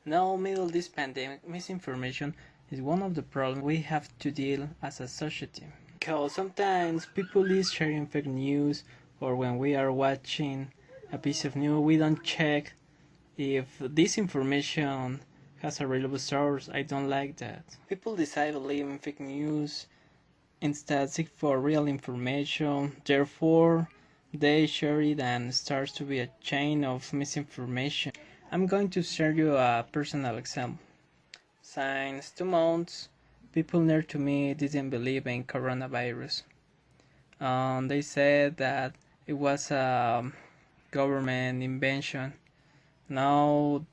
Now, middle this pandemic, misinformation is one of the problems we have to deal as a society. Because sometimes people is sharing fake news, or when we are watching a piece of news, we don't check if this information has a reliable source. I don't like that. People decide to believe in fake news instead seek for real information. Therefore, they share it and starts to be a chain of misinformation. I'm going to share you a personal example. Since 2 months, people near to me didn't believe in coronavirus. They said that it was a government invention. Now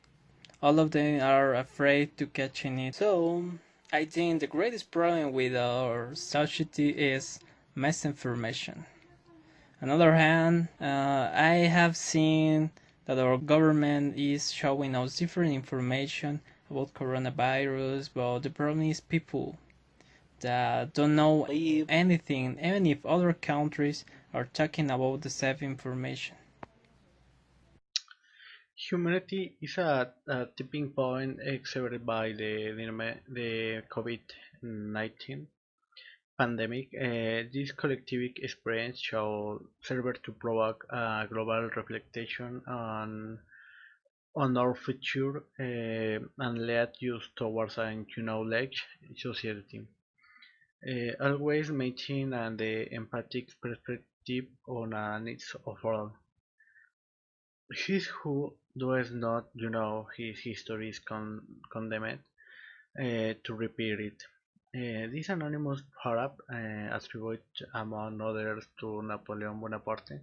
all of them are afraid to catching it. So I think the greatest problem with our society is misinformation. On the other hand, I have seen that our government is showing us different information about coronavirus, but the problem is people that don't know anything, even if other countries are talking about the same information. Humanity is at a tipping point exerted by the COVID-19 pandemic. This collective experience shall serve to provoke a global reflection on our future and lead us towards an knowledge society. Always maintain the empathic perspective on the needs of all. He who does not his history is condemned to repeat it. This anonymous parap, attributed among others to Napoleon Bonaparte,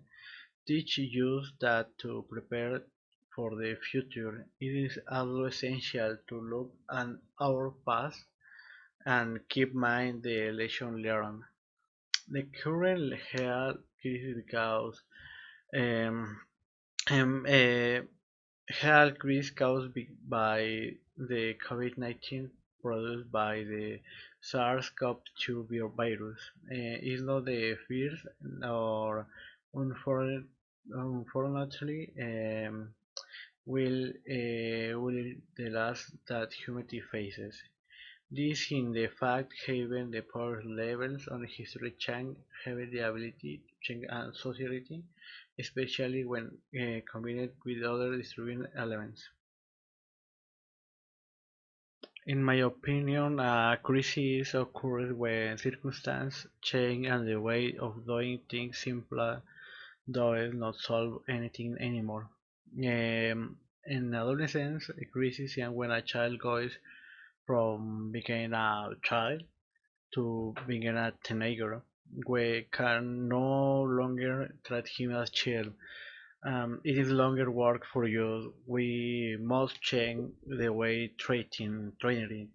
teach us that to prepare for the future it is also essential to look at our past and keep in mind the lesson learned. The current health crisis because um, um, health risk caused by the COVID-19 produced by the SARS-CoV-2 virus is not the first or unfortunately will the last that humanity faces. This in the fact having the power levels on history change have the ability to change a society, especially when combined with other distributing elements. In my opinion, a crisis occurs when circumstances change and the way of doing things simply does not solve anything anymore. In adolescence, a crisis is when a child goes from being a child to being a teenager. We can no longer treat him as child. It is longer work for you. We must change the way training it.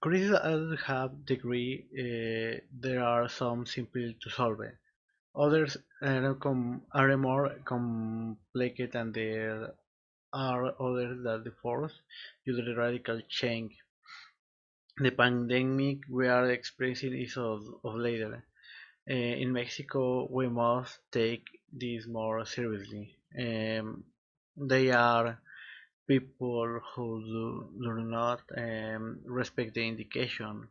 Crises also have degree. There are some simple to solve. Others are more complicated, and there are others that force usually radical change. The pandemic we are experiencing is of later. In Mexico, we must take this more seriously. They are people who do not respect the indication.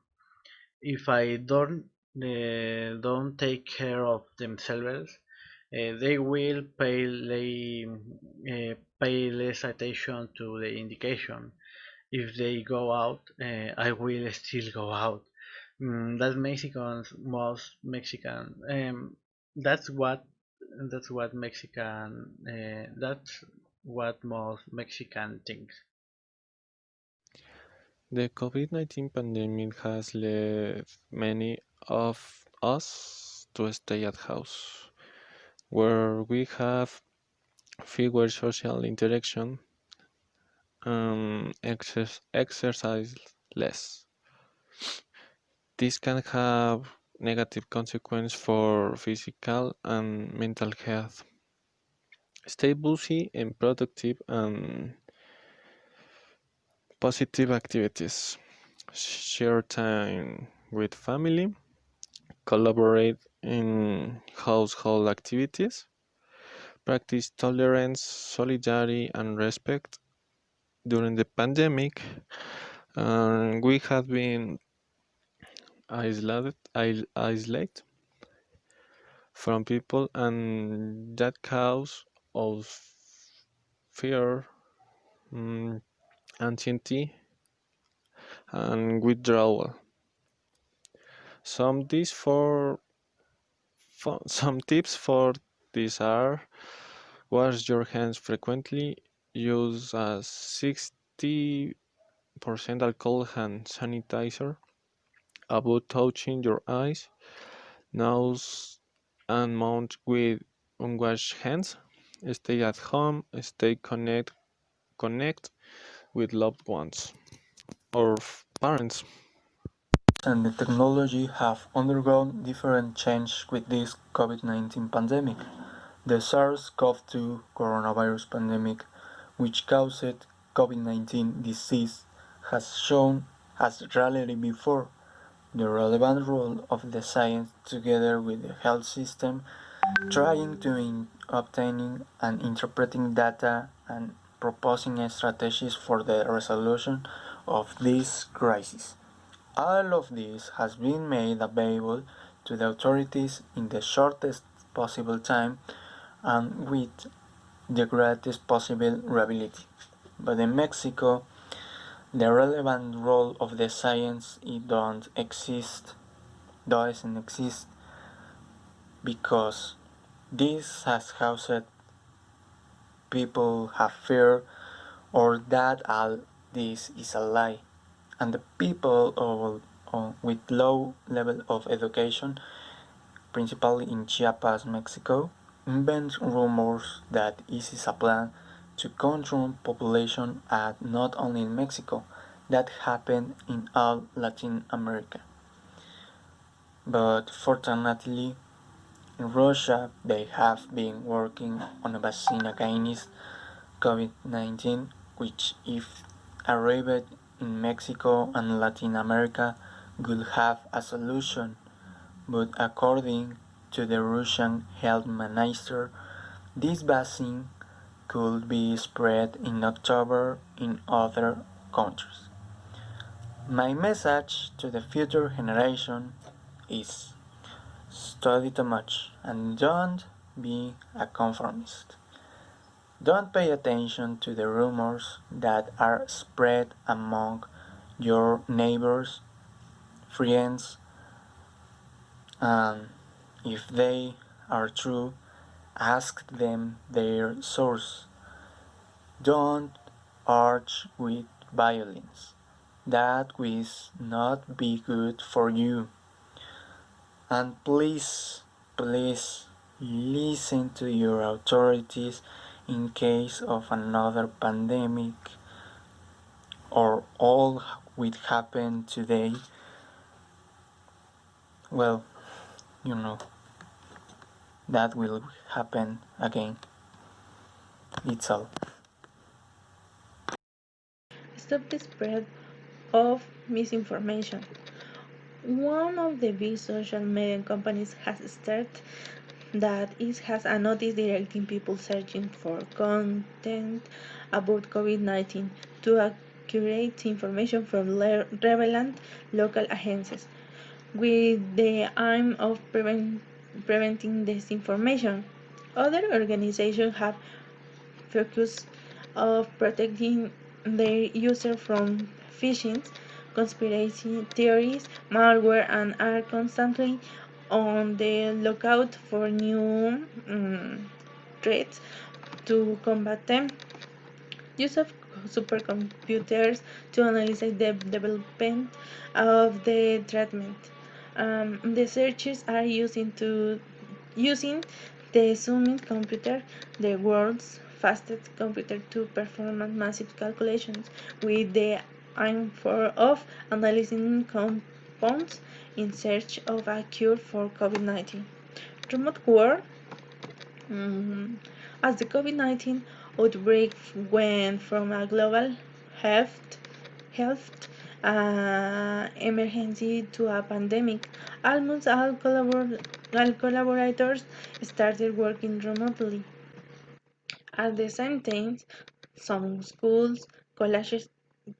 If I don't take care of themselves, they will pay less attention to the indication. If they go out, I will still go out. That's Mexicans, most Mexican. That's what that's what Mexican. That's what most Mexican thinks. The COVID-19 pandemic has led many of us to stay at house, where we have fewer social interaction and exercise less. This can have negative consequences for physical and mental health. Stay busy and productive and positive activities. Share time with family, collaborate in household activities, practice tolerance, solidarity, and respect, during the pandemic, we have been isolated from people, and that cause of fear, mm, anxiety, and withdrawal. Some tips for this are: wash your hands frequently, use a 60% alcohol hand sanitizer, avoid touching your eyes, nose, and mouth with unwashed hands. Stay at home, connect with loved ones or parents. And the technology have undergone different change with this COVID-19 pandemic. The SARS-CoV-2 coronavirus pandemic, which caused COVID-19 disease, has shown, as rarely before, the relevant role of the science together with the health system, trying to obtaining and interpreting data and proposing strategies for the resolution of this crisis. All of this has been made available to the authorities in the shortest possible time and with the greatest possible reliability. But in Mexico, the relevant role of the science it doesn't exist because this has caused people have fear or that all this is a lie, and the people with low level of education, principally in Chiapas, Mexico, invent rumors that this is a plan to control population at not only in Mexico, that happened in all Latin America. But fortunately, in Russia, they have been working on a vaccine against COVID-19, which, if arrived in Mexico and Latin America, would have a solution. But according to the Russian health minister, this vaccine could be spread in October in other countries. My message to the future generation is study too much and don't be a conformist. Don't pay attention to the rumors that are spread among your neighbors, friends, and if they are true, ask them their source. Don't urge with violence. That will not be good for you. And please listen to your authorities in case of another pandemic or all will happen today. Well, you know, that will happen again. It's all. Stop the spread of misinformation. One of the big social media companies has started that is has a notice directing people searching for content about COVID-19 to accurate information from relevant local agencies with the aim of preventing disinformation. Other organizations have focus of protecting their user from phishing, conspiracy theories, malware, and are constantly on the lookout for new threats to combat them. Use of supercomputers to analyze the development of the treatment. The searchers are using the Summit computer, the world's fastest computer, to perform massive calculations with the aim of analyzing compounds in search of a cure for COVID-19. Remote work. Mm, as the COVID-19 outbreak went from a global health emergency to a pandemic, almost all collaborators started working remotely. At the same time, some schools, colleges,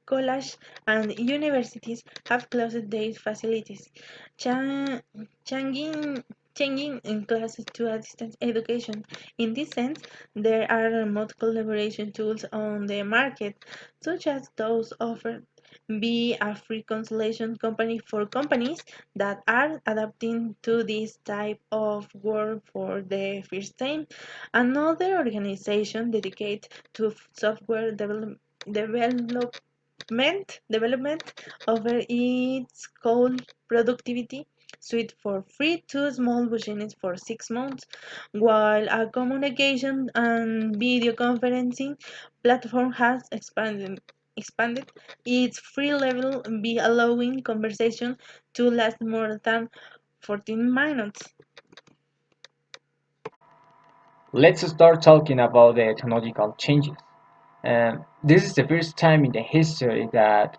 college and universities have closed their facilities, cha- changing, changing in classes to a distance education. In this sense, there are remote collaboration tools on the market, such as those offered by a free consultation company for companies that are adapting to this type of work for the first time. Another organization dedicated to software development over its called productivity suite for free to small businesses for 6 months, while a communication and video conferencing platform has expanded its free level by allowing conversation to last more than 14 minutes. Let's start talking about the technological changes. This is the first time in the history that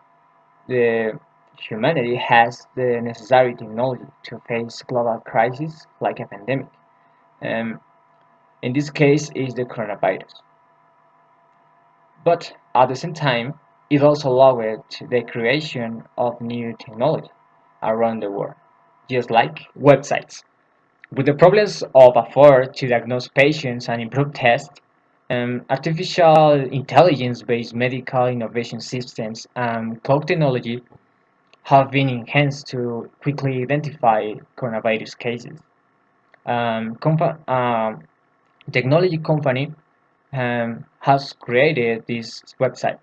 the humanity has the necessary technology to face global crises like a pandemic. Um, in this case, is the coronavirus. But at the same time, it also allowed the creation of new technology around the world, just like websites. With the problems of afford to diagnose patients and improve tests, artificial intelligence-based medical innovation systems and cloud technology have been enhanced to quickly identify coronavirus cases. Technology company has created this website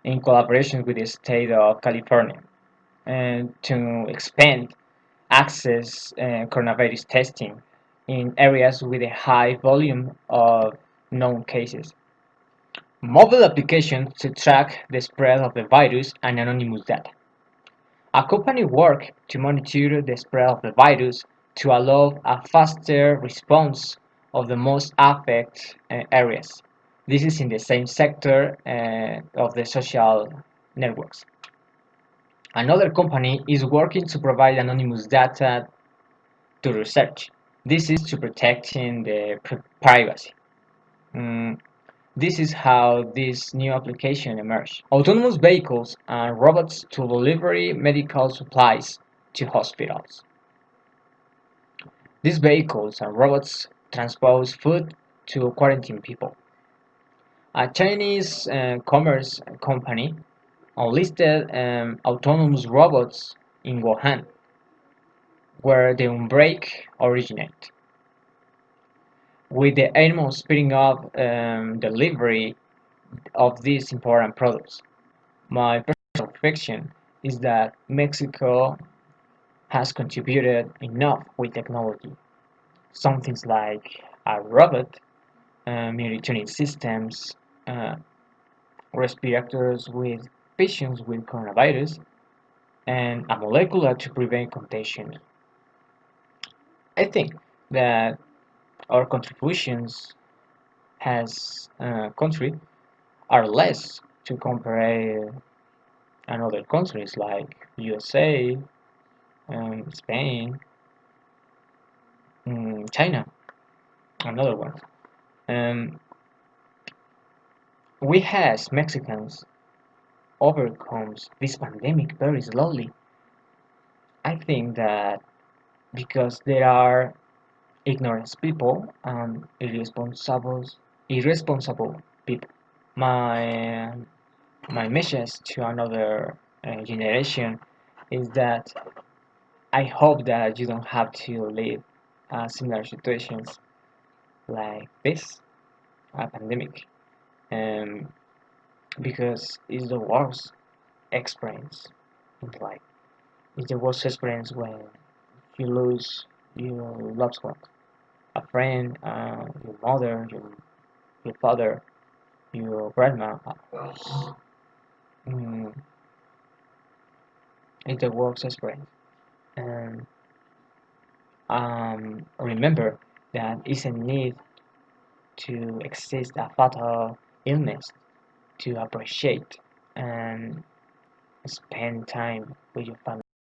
in collaboration with the state of California and to expand access coronavirus testing in areas with a high volume of known cases. Mobile applications to track the spread of the virus and anonymous data. A company worked to monitor the spread of the virus to allow a faster response of the most affected areas. This is in the same sector of the social networks. Another company is working to provide anonymous data to research. This is to protecting the privacy. Mm, this is how this new application emerged. Autonomous vehicles and robots to deliver medical supplies to hospitals. These vehicles and robots transport food to quarantine people. A Chinese commerce company enlisted autonomous robots in Wuhan, where the outbreak originated, with the aim of speeding up delivery of these important products. My personal reflection is that Mexico has contributed enough with technology. Some things like a robot, monitoring systems, uh, respirators with patients with coronavirus, and a molecular to prevent contagion. I think that our contributions as a country are less to compare another countries like USA, Spain, China, another one. Um, we as Mexicans overcomes this pandemic very slowly. I think that because there are ignorant people and irresponsible people. My my message to another generation is that I hope that you don't have to live similar situations like this, a pandemic, um, because it's the worst experience in life. It's the worst experience when you lose your loved one, a friend, your mother, your father, your grandma. Mm, it's the worst experience. And remember that it's a need to exist a fatal illness to appreciate and spend time with your family.